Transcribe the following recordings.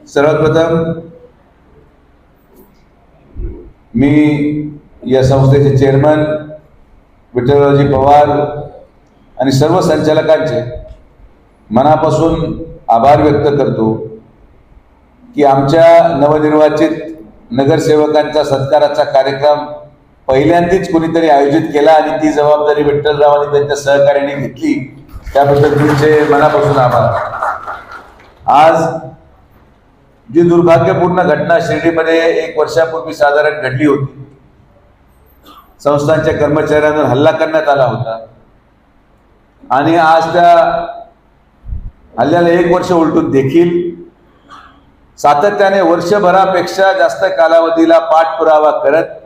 सर्वप्रथम मी या संस्थेचे चेअरमन विठ्ठलरावजी पवार आणि सर्व संचालकांचे मनापासून आभार व्यक्त करतो की आमच्या नवनिर्वाचित नगरसेवकांचा सत्काराचा कार्यक्रम पहिल्यांदाच कोणीतरी आयोजित केला आणि ती जबाबदारी विठ्ठलराव आणि त्यांच्या सहकार्याने घेतली, त्याबद्दल तुमचे मनापासून आभार। आज जी दुर्भाग्यपूर्ण घटना शिर्डीमध्ये 1 वर्षापूर्वी साधारण घडली होती, संस्थांच्या कर्मचाऱ्यांवर हल्ला करण्यात आला होता आणि आज त्या हल्ल्याला 1 वर्ष उलटून देखील सातत्याने वर्षभरापेक्षा जास्त कालावधीला पाठपुरावा करत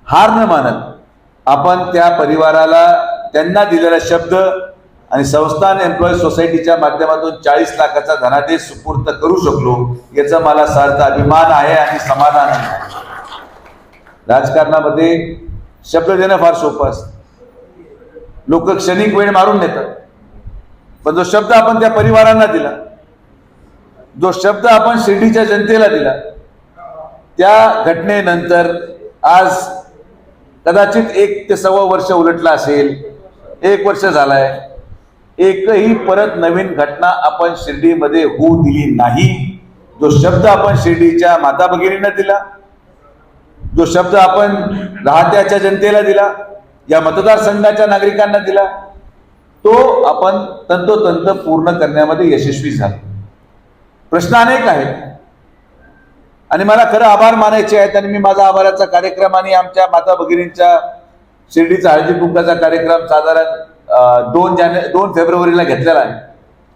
हार न मानत आपण त्या परिवाराला त्यांना दिलेला शब्द आणि संस्थान एम्प्लॉई सोसायटीच्या माध्यमातून 40 लाखाचा धनादेश सुपूर्द करू शकलो, याचा मला सार्थ अभिमान आहे आणि समाधान आहे। राजकारणामध्ये शब्द देणं फार सोपं असतं, लोक क्षणिक वेळ मारून नेतात, पण जो शब्द आपण त्या परिवारांना दिला, जो शब्द आपण शिर्डीच्या जनतेला दिला, त्या घटनेनंतर आज कदाचित 1 ते सव्वा वर्ष उलटला असेल, 1 वर्ष झालाय, एकही परत नवीन घटना आपण शिर्डीमध्ये होऊ दिली नाही। जो शब्द आपण शिर्डीच्या माता भगिनींना दिला, जो शब्द आपण राहत्याच्या जनतेला दिला, या मतदारसंघाच्या नागरिकांना दिला, तो आपण तंतोतंत पूर्ण करण्यामध्ये यशस्वी झालो। प्रश्न अनेक आहेत आणि मला खरं आभार मानायचे आहेत आणि मी माझा आभाराचा कार्यक्रम आणि आमच्या माता भगिनींच्या शिर्डीचा हळदी कुंकाचा कार्यक्रम साधारण 2 फेब्रुवारीला घेतलेला आहे,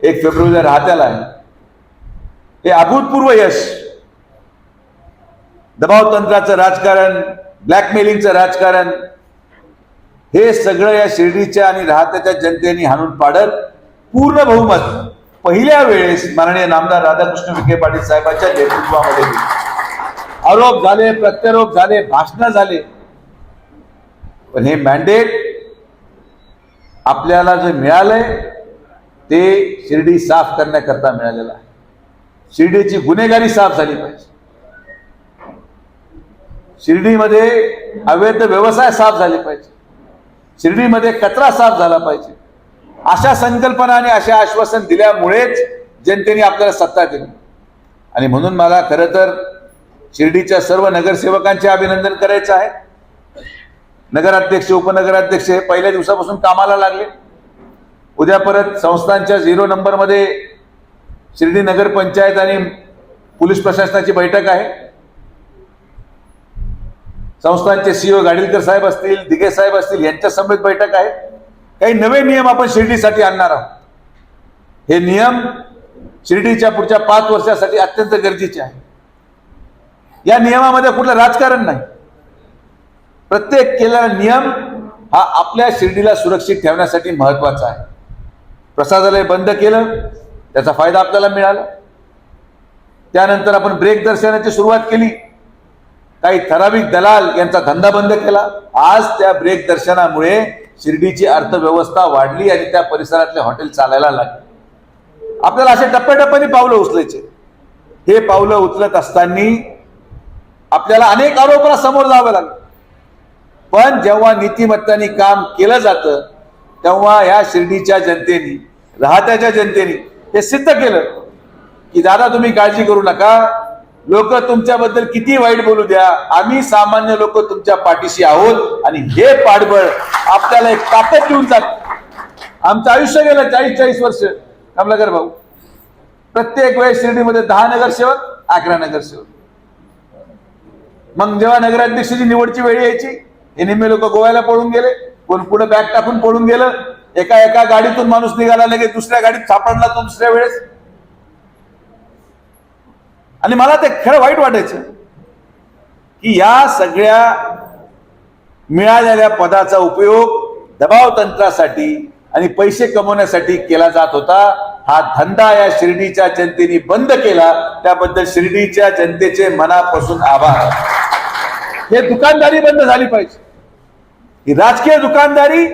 1 फेब्रुवारीला राहत्याला आहे। हे अभूतपूर्व यश, दबाव तंत्राचं राजकारण, ब्लॅकमेलिंगचं राजकारण, हे सगळं या शिर्डीच्या आणि राहत्याच्या जनतेने हाणून पाडत पूर्ण बहुमत पहिल्या वेळेस माननीय नामदार राधाकृष्ण विखे पाटील साहेबांच्या नेतृत्वामध्ये आरोप झाले, प्रत्यारोप झाले, भाषण झाले, पण हे मॅन्डेट आपल्याला जे मिळालंय ते शिर्डी साफ करण्याकरता मिळालेलं आहे। शिर्डीची गुन्हेगारी साफ झाली पाहिजे, शिर्डीमध्ये अवैध व्यवसाय साफ झाले पाहिजे, शिर्डीमध्ये कचरा साफ झाला पाहिजे, अशा संकल्पना आणि अशा आश्वासन दिल्यामुळेच जनतेने आपल्याला सत्ता दिली। आणि म्हणून मला खरं तर शिर्डीच्या सर्व नगरसेवकांचे अभिनंदन करायचं आहे। नगराध्यक्ष, उपनगराध्यक्ष हे पहिल्या दिवसापासून कामाला लागले। उद्या परत संस्थांच्या 0 नंबरमध्ये शिर्डी नगर पंचायत आणि पोलीस प्रशासनाची बैठक आहे। संस्थांचे सीओ गाडीलकर साहेब असतील, दिघे साहेब असतील, यांच्या समेत बैठक आहे। काही नवे नियम आपण शिर्डीसाठी आणणार आहोत। हे नियम शिर्डीच्या पुढच्या 5 वर्षासाठी अत्यंत गरजेचे आहे। या नियमामध्ये कुठलं राजकारण नाही, प्रत्येक केलेला नियम हा आपल्या शिर्डीला सुरक्षित ठेवण्यासाठी महत्वाचा आहे। प्रसादालय बंद केलं, त्याचा फायदा आपल्याला मिळाला। त्यानंतर आपण ब्रेक दर्शनाची सुरुवात केली, काही ठराविक दलाल यांचा धंदा बंद केला। आज त्या ब्रेक दर्शनामुळे शिर्डीची अर्थव्यवस्था वाढली आणि त्या परिसरातले हॉटेल चालायला लागले। आपल्याला असे टप्प्याटप्प्याने पावलं उचलायचे। हे पावलं उचलत असताना आपल्याला अनेक आरोपांना समोर जावं लागलं, पण जेव्हा नीतिमत्ताने काम केलं जातं तेव्हा या शिर्डीच्या जनतेने, राहत्याच्या जनतेने हे सिद्ध केलं की दादा तुम्ही काळजी करू नका, लोक तुमच्याबद्दल किती वाईट बोलू द्या, आम्ही सामान्य लोक तुमच्या पाठीशी आहोत आणि हे पाठबळ आपल्याला एक ताकद देऊन जात। आमचं आयुष्य गेलं 40-40 वर्ष कमलाकर भाऊ, प्रत्येक वेळेस शिर्डीमध्ये 10 नगरसेवक, 11 नगरसेवक। मग जेव्हा नगराध्यक्षाची निवडची वेळ यायची, हे निम्मे लोक गोव्याला पळून गेले, कोण पुढे बॅग टाकून पळून गेलं, एका गाडीतून माणूस निघाला, लगेच दुसऱ्या गाडीत सापडला तो दुसऱ्या वेळेस। आणि मला ते खरं वाईट वाटायचं की या सगळ्या मिळालेल्या पदाचा उपयोग दबाव तंत्रासाठी आणि पैसे कमवण्यासाठी केला जात होता। हा धंदा या शिर्डीच्या जनतेने बंद केला, त्याबद्दल शिर्डीच्या जनतेचे मनापासून आभार। हे दुकानदारी बंद झाली पाहिजे, ही राजकीय दुकानदारी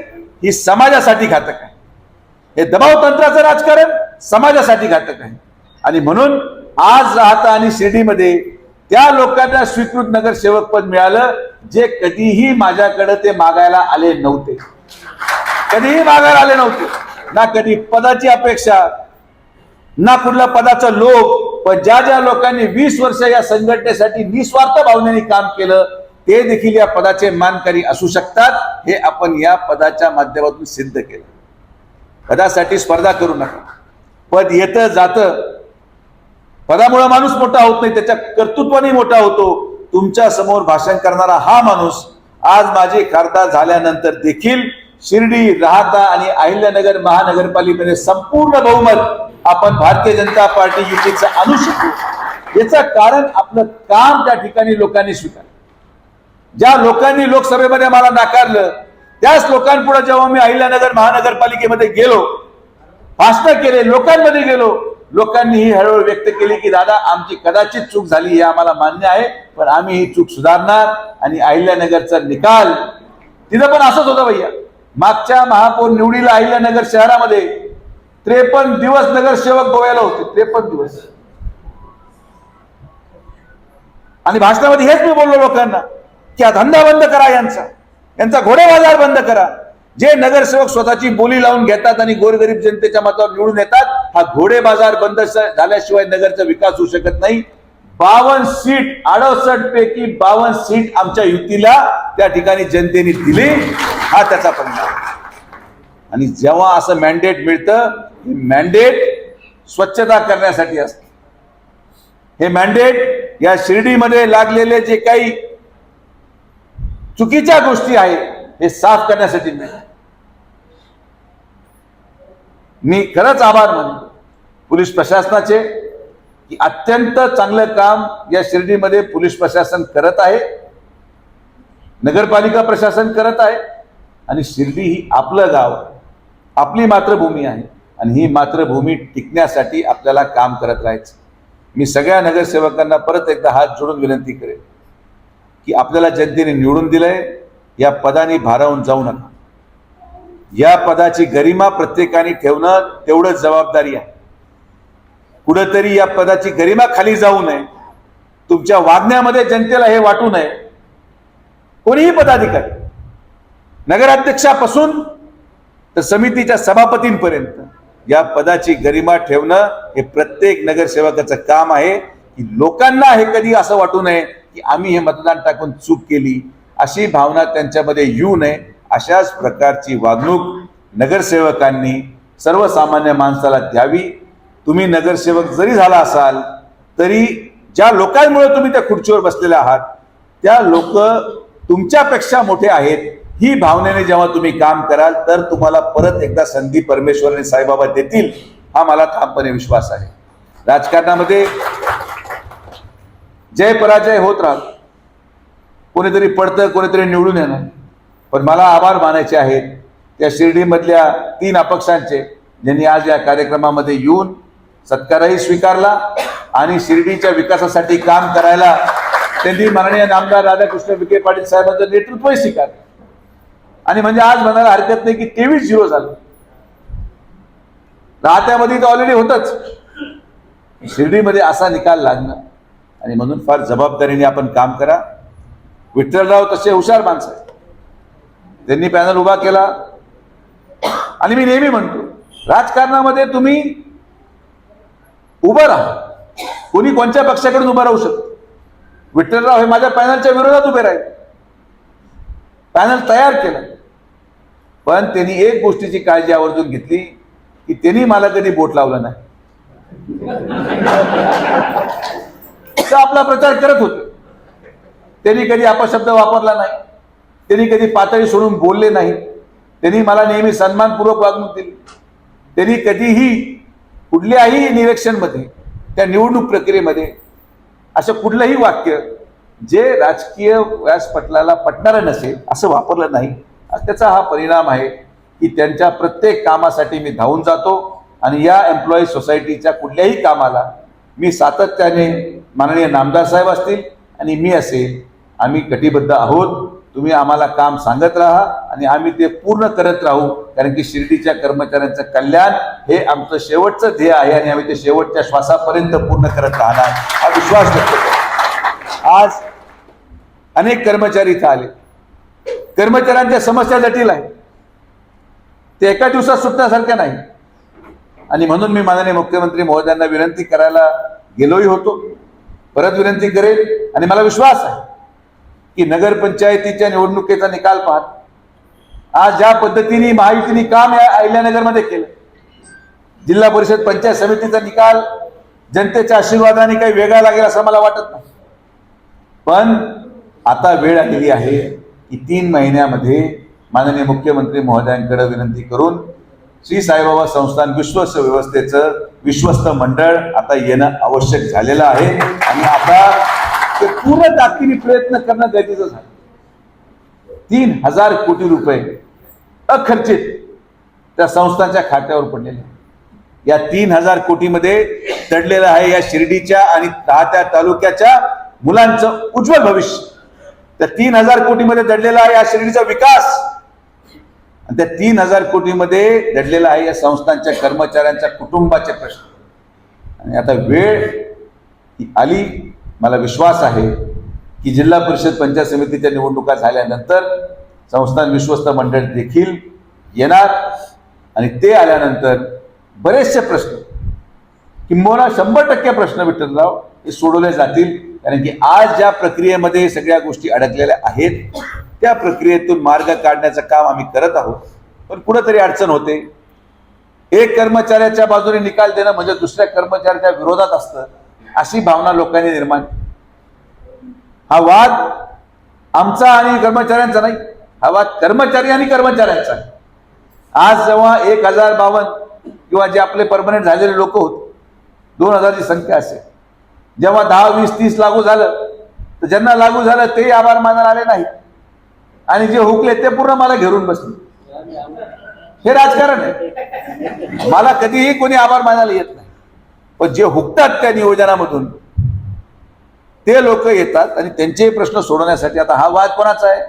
ही समाजासाठी घातक आहे। हे दबाव तंत्राचं राजकारण समाजासाठी घातक आहे आणि म्हणून आज राहता आणि शिर्डीमध्ये त्या लोकांना स्वीकृत नगरसेवक पद मिळालं जे कधीही माझ्याकडे ते मागायला आले नव्हते, कधीही मागायला आले नव्हते. ना कधी पदाची अपेक्षा, ना कुठल्या पदाचा लोभ. पण ज्या ज्या लोकांनी 20 वर्ष या संघटनेसाठी निस्वार्थ भावनेने काम केलं ते देखील या पदाचे मानकरी असू शकतात. हे आपण या पदाच्या माध्यमातून सिद्ध केलं. पदासाठी स्पर्धा करू नका. पद येतं जातं. पदामुळे माणूस मोठा होत नाही, त्याच्या कर्तृत्वाने मोठा होतो. तुमच्या समोर भाषण करणारा हा माणूस आज माझे खासदार झाल्यानंतर देखील शिर्डी, राहाता आणि अहिल्यानगर महानगरपालिकेमध्ये संपूर्ण बहुमत आपण भारतीय जनता पार्टी युतीचं आणू शकतो. याचं कारण आपलं काम त्या ठिकाणी लोकांनी स्वीकारलं. ज्या लोकांनी लोकसभेमध्ये मला नाकारलं त्याच लोकांपुढे जेव्हा मी अहिल्यानगर महानगरपालिकेमध्ये गेलो, भाषण केले, लोकांमध्ये गेलो, लोकांनी ही हळूहळू व्यक्त केली की दादा आमची कदाचित चूक झाली हे आम्हाला मान्य आहे, पण आम्ही ही चूक सुधारणार. आणि अहिल्यानगरचा निकाल तिथं पण असंच होतं भैया. मागच्या महापौर निवडीला अहिल्यानगर शहरामध्ये 53 दिवस नगरसेवक गोव्याला होते. 53 दिवस. आणि भाषणामध्ये हेच मी बोललो लोकांना की हा धंदा बंद करा, यांचा घोडे बाजार बंद करा. जे नगरसेवक स्वतःची बोली लावून घेतात आणि गोरगरीब जनतेच्या मतावर निवडून येतात, हा घोडे बाजार बंद झाल्याशिवाय नगरचा विकास होऊ शकत नाही. 52 सीट 68 पैकी 52 सीट आमच्या युतीला त्या ठिकाणी जनतेने दिली. हा त्याचा परिणाम. आणि जेव्हा असं मॅन्डेट मिळतं, मॅन्डेट स्वच्छता करण्यासाठी असतं. हे मॅन्डेट या शिर्डीमध्ये लागलेले जे काही चुकीच्या गोष्टी आहेत हे साफ करण्यासाठी मिळतं. मी खरंच आभार मानतो पोलीस प्रशासनाचे की अत्यंत चांगलं काम या शिर्डीमध्ये पोलीस प्रशासन करत आहे, नगरपालिका प्रशासन करत आहे. आणि शिर्डी ही आपलं गाव, आपली मातृभूमी आहे आणि ही मातृभूमी टिकण्यासाठी आपल्याला काम करत राहायचं. मी सगळ्या नगरसेवकांना परत एकदा हात जोडून विनंती करेन की आपल्याला जनतेने निवडून दिलंय, या पदाने भारावून जाऊ नका. या पदाची गरिमा प्रत्येकाने ठेवणं तेवढं जबाबदारी आहे. कुठेतरी या पदाची गरिमा खाली जाऊ नये. तुमच्या वागण्यामध्ये जनतेला हे वाटू नये. कोणीही पदाधिकारी, नगराध्यक्षापासून तर समितीच्या सभापतींपर्यंत या पदाची गरिमा ठेवणं हे प्रत्येक नगरसेवकाचं काम आहे. की लोकांना हे कधी असं वाटू नये की आम्ही हे मतदान टाकून चूक केली, अशी भावना त्यांच्यामध्ये येऊ नये. अशाच प्रकारची वागणूक नगरसेवकांनी सर्वसामान्य माणसाला द्यावी. तुम्ही नगरसेवक जरी झाला असाल तरी ज्या लोकांमुळे तुम्ही त्या खुर्चीवर बसलेले आहात त्या लोक तुमच्यापेक्षा मोठे आहेत. ही भावनेने जेव्हा तुम्ही काम कराल तर तुम्हाला परत एकदा संधी परमेश्वर आणि साईबाबा देतील, हा मला ठामपणे विश्वास आहे. राजकारणामध्ये जय पराजय होत राहत, कोणीतरी पडतं, कोणीतरी निवडून येणार. पण मला आभार मानायचे आहेत त्या शिर्डीमधल्या 3 अपक्षांचे, ज्यांनी आज या कार्यक्रमामध्ये येऊन सत्कारही स्वीकारला आणि शिर्डीच्या विकासासाठी काम करायला त्यांनी माननीय नामदार राधाकृष्ण विखे पाटील साहेबांचं नेतृत्वही स्वीकारलं. आणि म्हणजे आज म्हणायला हरकत नाही की 23-0 झालं. राहत्यामध्ये तर ऑलरेडी होतच, शिर्डीमध्ये असा निकाल लागणं. आणि म्हणून फार जबाबदारीने आपण काम करा. विठ्ठलराव तसे हुशार माणसं आहेत, त्यांनी पॅनल उभा केला. आणि मी नेहमी म्हणतो राजकारणामध्ये तुम्ही उभं राहा, कोणी कोणत्या पक्षाकडून उभं राहू शकतो. विठ्ठलराव हे माझ्या पॅनलच्या विरोधात उभे राहिले, पॅनल तयार केलं. पण त्यांनी एक गोष्टीची काळजी आवर्जून घेतली की त्यांनी मला कधी बोट लावलं नाही. आपला प्रचार करत होते. त्यांनी कधी अपशब्द वापरला नाही, त्यांनी कधी पातळी सोडून बोलले नाही. त्यांनी मला नेहमी सन्मानपूर्वक वागणूक दिली. त्यांनी कधीही कुठल्याही निरीक्षणमध्ये त्या निवडणूक प्रक्रियेमध्ये असं कुठलंही वाक्य जे राजकीय व्यासपटलाला पटणारं नसेल असं वापरलं नाही. त्याचा हा परिणाम आहे की त्यांच्या प्रत्येक कामासाठी मी धावून जातो. आणि या एम्प्लॉई सोसायटीच्या कुठल्याही कामाला मी सातत्याने माननीय नामदार साहेब असतील आणि मी असेल, आम्ही कटिबद्ध आहोत. तुम्ही आम्हाला काम सांगत राहा आणि आम्ही ते पूर्ण करत राहू, कारण की शिर्डीच्या कर्मचाऱ्यांचं कल्याण हे आमचं शेवटचं ध्येय आहे आणि आम्ही ते शेवटच्या श्वासापर्यंत पूर्ण करत राहणार हा विश्वास व्यक्त करतो. आज अनेक कर्मचारी इथं आले. कर्मचाऱ्यांच्या समस्या जटिल आहे, ते एका दिवसात सुटण्यासारख्या नाही. आणि म्हणून मी माननीय मुख्यमंत्री महोदयांना विनंती करायला गेलोही होतो, परत विनंती करेल. आणि मला विश्वास आहे की नगरपंचायतीच्या निवडणुकीचा निकाल पाहत आज ज्या पद्धतीने महायुतीने काम या अहिल्यानगरमध्ये केलं, जिल्हा परिषद पंचायत समितीचा निकाल जनतेच्या आशीर्वादाने काही वेगळा लागेल असं मला वाटत नाही. पण आता वेळ आलेली आहे की 3 महिन्यामध्ये माननीय मुख्यमंत्री महोदयांकडे विनंती करून श्री साईबाबा संस्थान विश्वस्त व्यवस्थेचं विश्वस्त मंडळ आता येणं आवश्यक झालेलं आहे. आणि आता ते पूर्ण ताकदीने प्रयत्न करणं गरजेचं झालं. 3,000 कोटी रुपये अखर्चित त्या संस्थांच्या खात्यावर पडलेले. या 3,000 कोटीमध्ये दडलेलं आहे या शिर्डीच्या आणि राहत्या तालुक्याच्या मुलांचं उज्ज्वल भविष्य. त्या 3,000 कोटीमध्ये दडलेला आहे या शिर्डीचा विकास, आणि त्या 3,000 कोटीमध्ये दडलेला आहे या संस्थांच्या कर्मचाऱ्यांच्या कुटुंबाचे प्रश्न. आणि आता वेळ आली, मला विश्वास आहे की जिल्हा परिषद पंचायत समितीच्या निवडणुका झाल्यानंतर संस्थान विश्वस्त मंडळ देखील येणार आणि ते आल्यानंतर बरेचसे प्रश्न, किंबहुना 100% प्रश्न विठ्ठलराव हे सोडवले जातील. कारण की आज ज्या प्रक्रियेमध्ये सगळ्या गोष्टी अडकलेल्या आहेत त्या प्रक्रियेतून मार्ग काढण्याचं काम आम्ही करत आहोत. पण कुठंतरी अडचण होते. एक कर्मचाऱ्याच्या बाजूने निकाल देणं म्हणजे दुसऱ्या कर्मचाऱ्याच्या विरोधात असतं, अशी भावना लोकांनी निर्माण. हा वाद आमचा आणि कर्मचाऱ्यांचा नाही, हा वाद कर्मचारी आणि कर्मचाऱ्यांचा. आज जेव्हा 1052 किंवा जे आपले परमनंट झालेले लोक होते 2000ची संख्या असेल, जेव्हा 10, 20, 30 लागू झालं तर ज्यांना लागू झालं ते आभार मानायला आले नाही आणि जे हुकले ते पूर्ण मला घेरून बसले. हे राजकारण आहे. मला कधीही कोणी आभार मानायला येत नाही, पण जे हुकतात त्या नियोजनामधून ते लोक येतात आणि त्यांचे प्रश्न सोडवण्यासाठी. आता हा वाद कोणाचा आहे?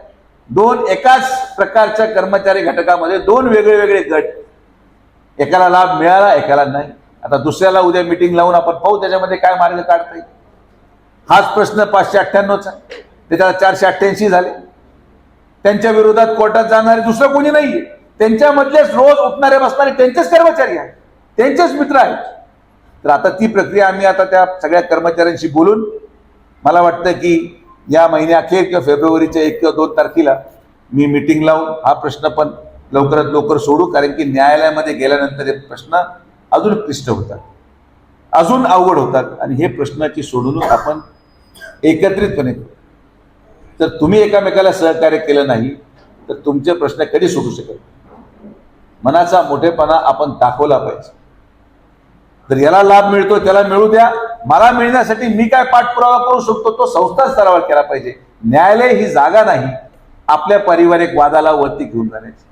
एकाच प्रकारच्या कर्मचारी घटकामध्ये 2 वेगळे वेगळे गट, एकाला लाभ मिळाला एकाला नाही. आता दुसऱ्याला उद्या मीटिंग लावून आपण पाहू त्याच्यामध्ये काय मार्ग काढता येईल. हाच प्रश्न 598चा, त्याच्याला 488 झाले. त्यांच्या विरोधात कोर्टात जाणारे दुसरं कोणी नाहीये, त्यांच्यामधलेच रोज उठणारे बसणारे त्यांचेच कर्मचारी आहेत, त्यांचेच मित्र आहेत. तर आता ती प्रक्रिया आम्ही आता त्या सगळ्या कर्मचाऱ्यांशी बोलून, मला वाटतं की या महिन्याअखेर किंवा फेब्रुवारीच्या 1 किंवा 2 तारखेला मी मीटिंग लावून हा प्रश्न पण लवकरात लवकर सोडू. कारण की न्यायालयामध्ये गेल्यानंतर हे प्रश्न अजून क्लिष्ट होतात, अजून अवघड होतात आणि हे प्रश्नाची सोडवणूक आपण एकत्रितपणे करू. तर तुम्ही एकमेकाला सहकार्य केलं नाही तर तुमचे प्रश्न कधी सुटू शकेल. मनाचा मोठेपणा आपण दाखवला पाहिजे. तर याला लाभ मिळतो त्याला मिळू द्या, मला मिळण्यासाठी मी काय पाठपुरावा करू शकतो तो संस्था स्तरावर केला पाहिजे. न्यायालय ही जागा नाही आपल्या पारिवारिक वादाला वरती घेऊन जाण्याची.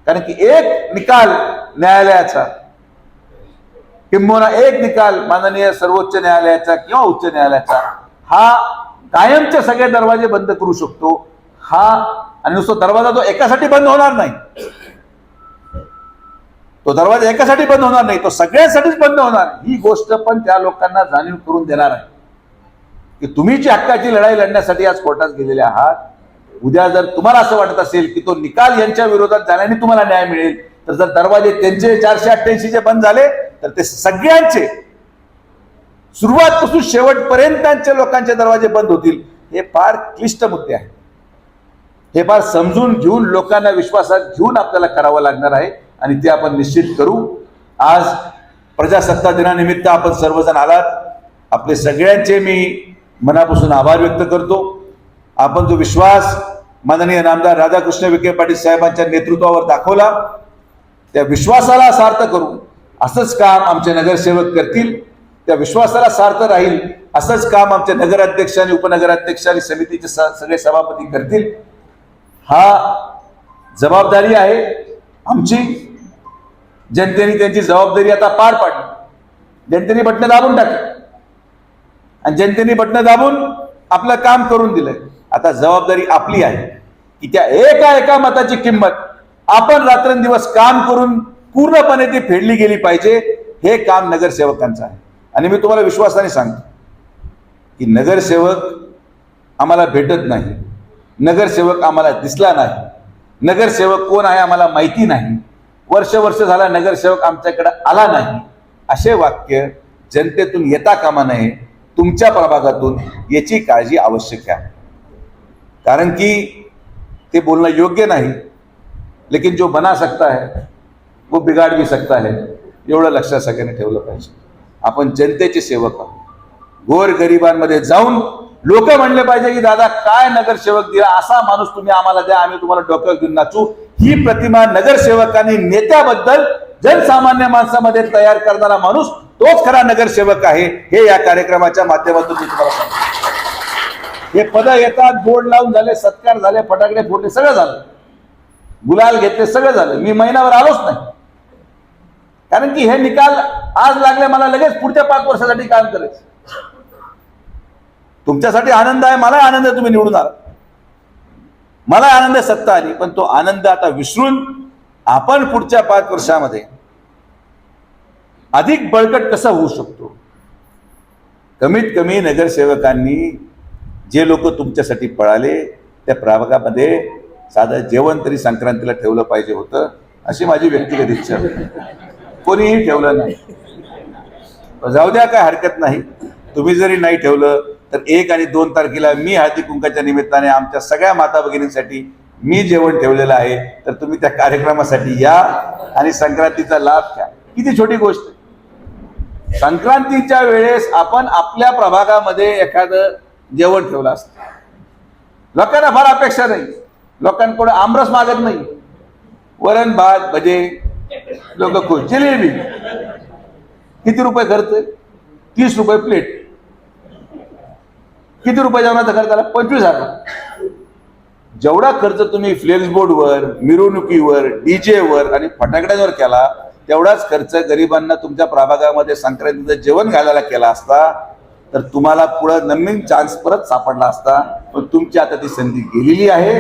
कारण की एक निकाल न्यायालयाचा किंबहुना एक निकाल माननीय सर्वोच्च न्यायालयाचा किंवा उच्च न्यायालयाचा हा कायमचे सगळे दरवाजे बंद करू शकतो. हा आणि नुसता दरवाजा तो एकासाठी बंद होणार नाही, तो दरवाजा एकासाठी बंद होणार नाही, तो सगळ्यांसाठीच बंद होणार. ही गोष्ट पण त्या लोकांना जाणीव करून देणार आहे की तुम्ही जी हक्काची लढाई लढण्यासाठी आज कोर्टात गेलेले आहात. उद्या जर तुम्हाला असं वाटत असेल की तो निकाल यांच्या विरोधात झाल्याने तुम्हाला न्याय मिळेल, तर जर दरवाजे त्यांचे 488 चे बंद झाले तर ते सगळ्यांचे सुरुवातपासून शेवटपर्यंतचे लोकांचे दरवाजे बंद होतील. हे फार क्लिष्ट मुद्दे आहेत. हे फार समजून घेऊन लोकांना विश्वासात घेऊन आपल्याला करावं लागणार आहे आणि ते आपण निश्चित करू. आज प्रजासत्ताक दिनानिमित्त आपण सर्वजण आलात, आपले सगळ्यांचे मी मनापासून आभार व्यक्त करतो. आपण जो विश्वास माननीय नामदार राधाकृष्ण विखे पाटील साहेबांच्या नेतृत्वावर दाखवला त्या विश्वासाला सार्थ करू असंच काम आमचे नगरसेवक करतील. त्या विश्वासाला सार्थ राहील असंच काम आमचे नगराध्यक्ष आणि उपनगराध्यक्ष आणि समितीचे सगळे सभापती करतील. हा जबाबदारी आहे आमची. जनतेने त्यांची जबाबदारी आता पार पाडली. जनतेने बटणं दाबून टाकली आणि जनतेने बटणं दाबून आपलं काम करून दिलंय. आता जबाबदारी आपली आहे की त्या एका एका मताची किंमत आपण रात्रंदिवस काम करून पूर्णपणे ती फेडली गेली पाहिजे. हे काम नगरसेवकांचं आहे. आणि मी तुम्हाला विश्वासाने सांगतो की नगरसेवक आम्हाला भेटत नाही, नगरसेवक आम्हाला दिसला नाही, नगरसेवक कोण आहे आम्हाला माहिती नाही, वर्ष झाला नगरसेवक आमच्याकडे आला नाही, असे वाक्य जनतेतून येता कामा नये. तुमच्या प्रभागातून याची काळजी आवश्यक आहे. कारण की ते बोलणं योग्य नाही, लेकिन जो बना सकता है वो बिगाड़ भी सकता है. एवढं लक्षात सगळ्यांनी ठेवलं पाहिजे. आपण जनतेचे सेवक आहोत. गोर गरिबांमध्ये जाऊन लोक म्हणले पाहिजे की दादा काय नगरसेवक दिला, असा माणूस तुम्ही आम्हाला द्या, आम्ही तुम्हाला डोक्यावर घेऊन नाचू. ही प्रतिमा नगरसेवकांनी नेत्याबद्दल जनसामान्य माणसामध्ये तयार करणारा माणूस तोच खरा नगरसेवक आहे. हे या कार्यक्रमाच्या माध्यमातून मी तुम्हाला सांगतो. हे पद येतात, बोर्ड लावून झाले, सत्कार झाले, फटाकडे फोडले, सगळं झालं, गुलाल घेतले, सगळं झालं. मी महिनाभर आलोच नाही, कारण की हे निकाल आज लागले, मला लगेच पुढच्या 5 वर्षासाठी काम करायचं. तुमच्यासाठी आनंद आहे, मला आनंद आहे तुम्ही निवडून आला, मला आनंद आहे सत्ता आली. पण तो आनंद आता विसरून आपण पुढच्या 5 वर्षामध्ये अधिक बळकट कसा होऊ शकतो. कमीत कमी नगरसेवकांनी जे लोक तुमच्यासाठी पळाले त्या प्रभागामध्ये साधं जेवण तरी संक्रांतीला ठेवलं पाहिजे होतं, अशी माझी व्यक्तिगत इच्छा. कोणीही ठेवलं नाही. जाऊ द्या, काय हरकत नाही. तुम्ही जरी नाही ठेवलं तर 1 आणि 2 तारखेला मी हळदी कुंकाच्या निमित्ताने आमच्या सगळ्या माता भगिनींसाठी मी जेवण ठेवलेलं आहे. तर तुम्ही त्या कार्यक्रमासाठी या आणि संक्रांतीचा लाभ घ्या. किती छोटी गोष्ट. संक्रांतीच्या वेळेस आपण आपल्या प्रभागामध्ये एखादं जेवण ठेवलं असतं. लोकांना फार अपेक्षा नाही, लोकांकडे आमरस मागत नाही, वरण भात भजे, लोक खुश. जिलेबी किती रुपये खर्च आहे? 30 रुपये प्लेट. किती रुपये जेवणाचा खर्च आला? 25,000. जेवढा खर्च तुम्ही फ्लेक्स बोर्डवर, मिरवणुकीवर, डीजेवर आणि फटाकड्यांवर केला, तेवढाच खर्च गरिबांना तुमच्या प्रभागामध्ये संक्रांतीचं जेवण घालायला केला असता तर तुम्हाला पुढे नवीन चान्स परत सापडला असता. पण तुमची आता ती संधी गेलेली आहे.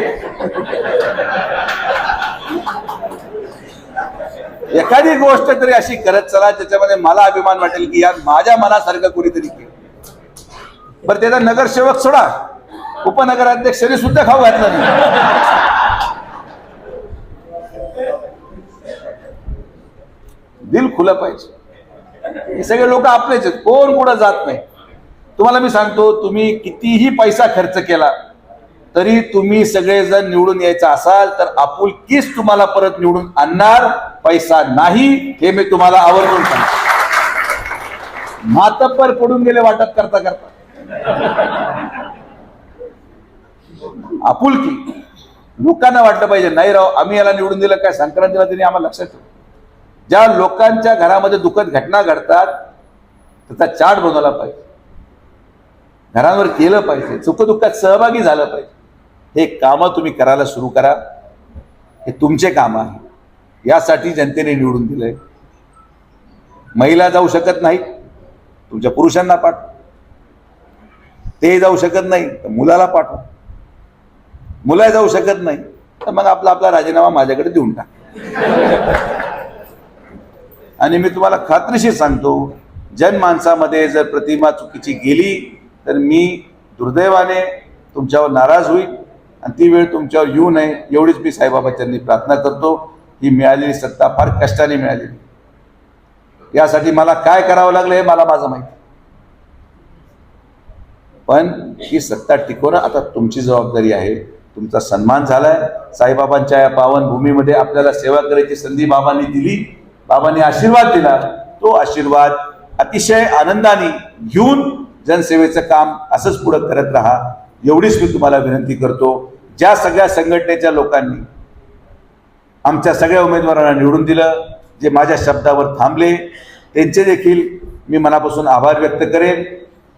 एखादी गोष्ट तरी अशी करत चला ज्याच्यामध्ये मला अभिमान वाटेल की यार माझ्या मनासारखं कोणीतरी केलं. बरं, त्याचा नगरसेवक सोडा, उपनगराध्यक्षांनी सुद्धा खाऊ घातलं नाही. दिल खुलं पाहिजे. हे सगळे लोक आपलेच आहेत, कोण कुठं जात नाही. तुम्हाला मी सांगतो, तुम्ही कितीही पैसा खर्च केला तरी तुम्ही सगळेजण निवडून यायचा असाल तर आपुलकीच तुम्हाला परत निवडून आणणार, पैसा नाही. हे मी तुम्हाला आवर्जून सांगतो. मातब्बर पडून गेले वाटप करता करता. आपुलकी. लोकांना वाटलं पाहिजे नाही राव आम्ही याला निवडून दिलं, काय संक्रांतीला त्यांनी आम्हाला लक्षात ठेवलं. ज्या लोकांच्या घरामध्ये दुःखद घटना घडतात त्याचा चार्ट बनवला पाहिजे, घरांवर केलं पाहिजे, सुखदुःखात सहभागी झालं पाहिजे. हे कामं तुम्ही करायला सुरू करा. हे तुमचे काम आहे. यासाठी जनतेने निवडून दिलंय. महिला जाऊ शकत नाहीत, तुमच्या पुरुषांना पाठवा. ते जाऊ शकत नाही तर मुलाला पाठवा. मुलं जाऊ शकत नाही तर मग आपला राजीनामा माझ्याकडे देऊन टाक. आणि मी तुम्हाला खात्रीशीर सांगतो, जनमानसामध्ये जर प्रतिमा चुकीची गेली तर मी दुर्दैवाने तुमच्यावर नाराज होईल आणि ती वेळ तुमच्यावर येऊ नये एवढीच मी साईबाबांनी प्रार्थना करतो. ही मिळालेली सत्ता फार कष्टाने मिळालेली. यासाठी मला काय करावं लागलं हे मला माझं माहिती. पण ही सत्ता टिकवणं आता तुमची जबाबदारी आहे. तुमचा सन्मान झालाय. साईबाबांच्या या पावन भूमीमध्ये आपल्याला सेवा करायची संधी बाबांनी दिली. बाबांनी आशीर्वाद दिला. तो आशीर्वाद अतिशय आनंदाने घेऊन जनसेवेचं काम असंच पुढे करत राहा, एवढीच मी तुम्हाला विनंती करतो. ज्या सगळ्या संघटनेच्या लोकांनी आमच्या सगळ्या उमेदवारांना निवडून दिलं, जे माझ्या शब्दावर थांबले, त्यांचे देखील मी मनापासून आभार व्यक्त करेन.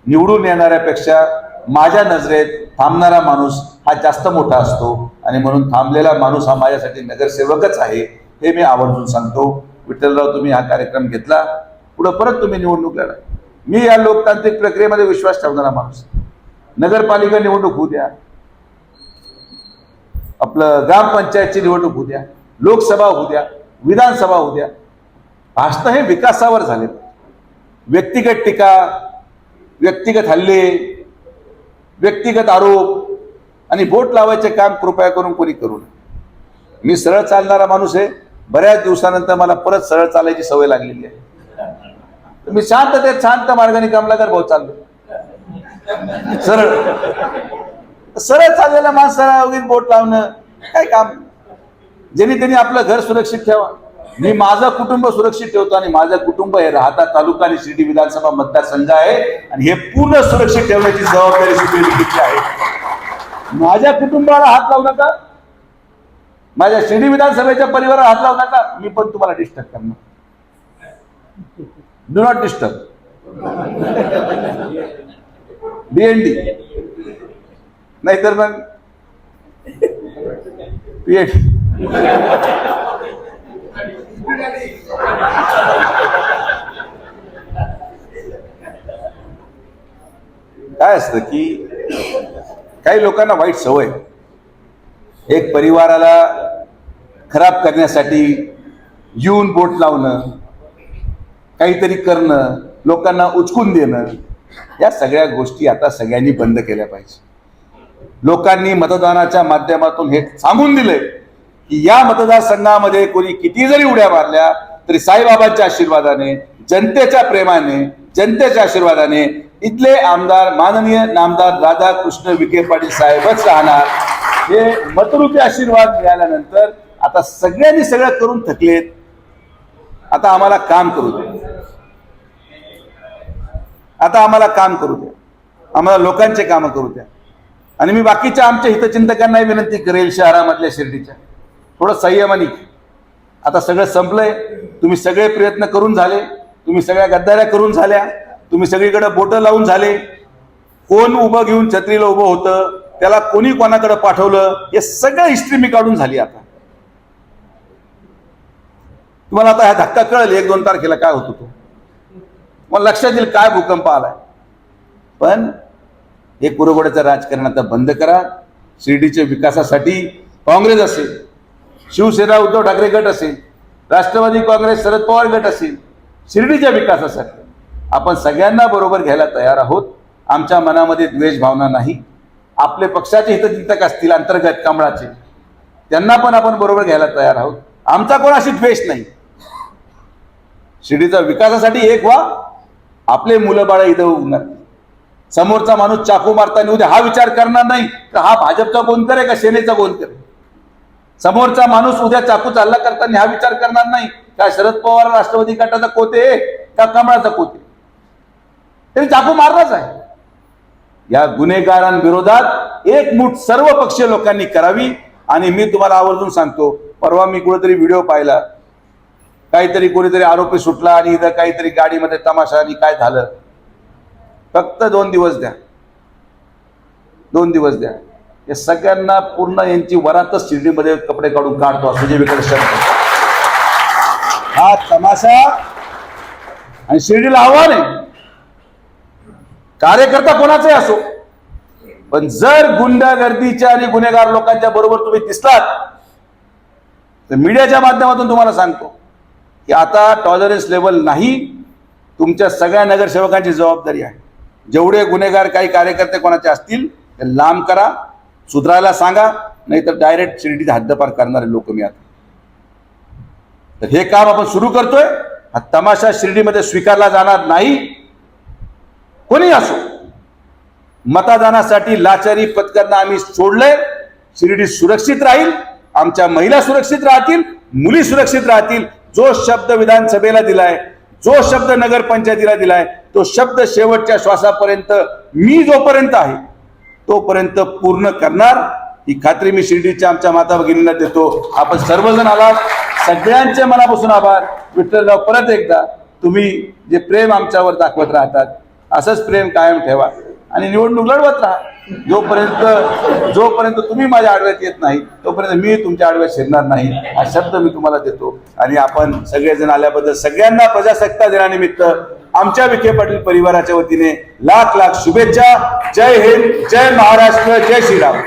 निवडून येणाऱ्यापेक्षा माझ्या नजरेत थांबणारा माणूस हा जास्त मोठा असतो आणि म्हणून थांबलेला माणूस हा माझ्यासाठी नगरसेवकच आहे हे मी आवर्जून सांगतो. विठ्ठलराव, तुम्ही हा कार्यक्रम घेतला, पुढे परत तुम्ही निवडणूक लढा. मी या लोकतांत्रिक प्रक्रियेमध्ये विश्वास ठेवणारा माणूस. नगरपालिका निवडणूक होऊ द्या, आपलं ग्रामपंचायतची निवडणूक होऊ द्या, लोकसभा होऊ द्या, विधानसभा होऊ द्या, भाषण हे विकासावर झाले. व्यक्तिगत टीका, व्यक्तिगत हल्ले, व्यक्तिगत आरोप आणि बोट लावायचे काम कृपया करून कोणी करू नये. मी सरळ चालणारा माणूस आहे. बऱ्याच दिवसानंतर मला परत सरळ चालायची सवय लागलेली आहे. मी शांत मार्गाने कमलाकर भाऊ चाललो. सरळ चाललेल्या माणसाला उगीच बोट लावणं काय काम. ज्यांनी त्यांनी आपलं घर सुरक्षित ठेवा. मी माझं कुटुंब सुरक्षित ठेवतो आणि माझं कुटुंब हे राहता तालुका आणि शिर्डी विधानसभा मतदारसंघ आहे आणि हे पूर्ण सुरक्षित ठेवण्याची जबाबदारी सुप्रीम आहे. माझ्या कुटुंबाला हात लावू नका, माझ्या शिर्डी विधानसभेच्या परिवाराला हात लावू नका. मी पण तुम्हाला डिस्टर्ब करणार. Do not disturb. DND नाहीतर मग PhD. काय असतं की काही लोकांना वाईट सवय, एक परिवाराला खराब करण्यासाठी येऊन बोट लावणं, काहीतरी करणं, लोकांना उचकून देणं, या सगळ्या गोष्टी आता सगळ्यांनी बंद केल्या पाहिजे. लोकांनी मतदानाच्या माध्यमातून हे सांगून दिलंय की या मतदारसंघामध्ये कोणी किती जरी उड्या मारल्या तरी साईबाबांच्या आशीर्वादाने, जनतेच्या प्रेमाने, जनतेच्या आशीर्वादाने इथले आमदार माननीय नामदार राधाकृष्ण विखे पाटील साहेबच राहणार. हे मतरूपी आशीर्वाद मिळाल्यानंतर आता सगळ्यांनी सगळं करून थकलेत. आता आम्हाला काम करू द्या, आता आम्हाला काम करू द्या, आम्हाला लोकांचे कामं करू द्या. आणि मी बाकीच्या आमच्या हितचिंतकांनाही विनंती करेल, शहरामधल्या शिर्डीच्या थोडं संयमाने. आता सगळं संपलंय. तुम्ही सगळे प्रयत्न करून झाले, तुम्ही सगळ्या गद्दाऱ्या करून झाल्या, तुम्ही सगळीकडे बोटं लावून झाले. कोण उभं घेऊन छत्रीला उभं होतं, त्याला कोणी कोणाकडे पाठवलं, हे सगळं हिस्ट्री मी काढून झाली. आता तुम्हाला आता हा धक्का कळेल 1-2 तारखेला काय होतो तो. मला लक्षात येईल काय भूकंप आलाय. पण हे कुरघोड्याचं राजकारण आता बंद करा. शिर्डीच्या विकासासाठी काँग्रेस असेल, शिवसेना उद्धव ठाकरे गट असेल, राष्ट्रवादी काँग्रेस शरद पवार गट असेल, शिर्डीच्या विकासासाठी आपण सगळ्यांना बरोबर घ्यायला तयार आहोत. आमच्या मनामध्ये द्वेष भावना नाही. आपले पक्षाचे हितचिंतक असतील अंतर्गत कमळाचे, त्यांना पण आपण बरोबर घ्यायला तयार आहोत. आमचा कोणाशी द्वेष नाही. शिर्डीच्या विकासासाठी एक व्हा. आपले मुलं बाळ इथं उगणार. समोरचा माणूस चाकू मारताना उद्या हा विचार करणार नाही का हा भाजपचा कोणकर आहे का सेनेचा कोणकर आहे. समोरचा माणूस उद्या चाकू चालला करताना हा विचार करणार नाही का शरद पवार राष्ट्रवादी गटाचा कोते का कमळाचा कोते. तरी चाकू मारलाच आहे. या गुन्हेगारांविरोधात एकमूठ सर्व पक्षीय लोकांनी करावी. आणि मी तुम्हाला आवर्जून सांगतो, परवा मी कुठेतरी व्हिडिओ पाहिला, काहीतरी कोणीतरी आरोपी सुटला आणि इथं काहीतरी गाडीमध्ये तमाशा आणि काय झालं. फक्त 2 दिवस द्या, 2 दिवस द्या. या सगळ्यांना पूर्ण यांची वरातच शिर्डीमध्ये कपडे काढून काढतो असं जे विकत. हा तमाशा आणि शिर्डीला आव्हान आहे. कार्यकर्ता कोणाचाही असो, पण जर गुंडागर्दीच्या आणि गुन्हेगार लोकांच्या बरोबर तुम्ही दिसलात तर मीडियाच्या माध्यमातून तुम्हाला सांगतो की आता टॉलरन्स लेवल नाही. तुमच्या सगळ्या नगरसेवकांची जबाबदारी आहे. जेवढे गुन्हेगार काही कार्यकर्ते कोणाचे असतील ते लांब करा, सुधारायला सांगा, नाहीतर डायरेक्ट शिर्डीचा हद्दपार करणारे लोक मी आता. तर हे काम आपण सुरू करतोय. हा तमाशा शिर्डीमध्ये स्वीकारला जाणार नाही. कोणी असो, मतदानासाठी लाचारी पत्करणं आम्ही सोडलंय. शिर्डी सुरक्षित राहील, आमच्या महिला सुरक्षित राहतील, मुली सुरक्षित राहतील. जो शब्द विधानसभेला दिलाय, जो शब्द नगरपंचायतीला दिलाय, तो शब्द शेवटच्या श्वासापर्यंत मी जोपर्यंत आहे तोपर्यंत पूर्ण करणार. ही खात्री मी शिर्डीच्या आमच्या माता भगिनींना देतो. आपण सर्वजण आलात, सगळ्यांचे मनापासून आभार. विठ्ठलराव, परत एकदा तुम्ही जे प्रेम आमच्यावर दाखवत राहतात असंच प्रेम कायम ठेवा आणि निवडणूक लढवत राहा. जोपर्यंत तुम्ही माझ्या आडव्यात येत नाही तोपर्यंत मी तुमच्या आडव्यात शिरणार नाही, हा शब्द मी तुम्हाला देतो. आणि आपण सगळेजण आल्याबद्दल सगळ्यांना प्रजासत्ताक दिनानिमित्त आमच्या विखे पाटील परिवाराच्या वतीने लाख लाख शुभेच्छा. जय हिंद, जय महाराष्ट्र, जय श्रीराम.